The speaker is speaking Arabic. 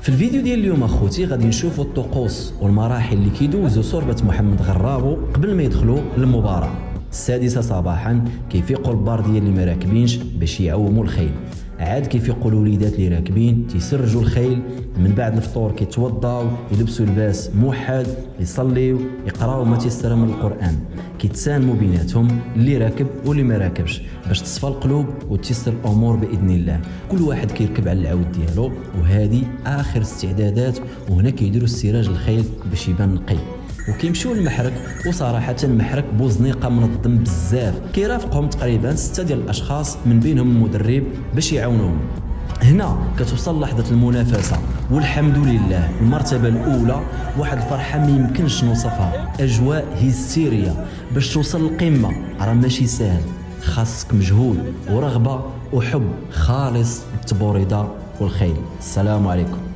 في الفيديو ديال اليوم اخوتي غادي نشوفوا الطقوس والمراحل اللي كيدوزوا صربة محمد غرابو قبل ما يدخلوا للمباراة. 6 صباحا كيفيقوا البار ديال اللي ما راكبينش باش يعوموا الخيل، عاد كيفيقوا الوليدات اللي راكبين تيسرجوا الخيل، من بعد الفطور كيتوضاو يلبسوا لباس موحد، يصليو، يقراو ما تيسر من القران، كيتسانموا بيناتهم اللي راكب واللي ما راكبش باش تصفى القلوب وتيسر الامور باذن الله. كل واحد كيركب على العود ديالو، وهذه اخر استعدادات، وهنا كيديروا السراج الخيل باش يبان نقي، وكيمشيو للمحرك. وصراحه المحرك بوزنيقه منظم بزاف، كيرافقهم تقريبا 6 ديال الاشخاص من بينهم المدرب باش يعاونوهم. هنا كتوصل لحظه المنافسه، والحمد لله المرتبه الاولى واحد الفرحه ما يمكنش نوصفها، اجواء هيستيريا. باش توصل للقمه راه ماشي سهل، خاصك مجهود ورغبه وحب خالص بالتبوريده والخيل. السلام عليكم.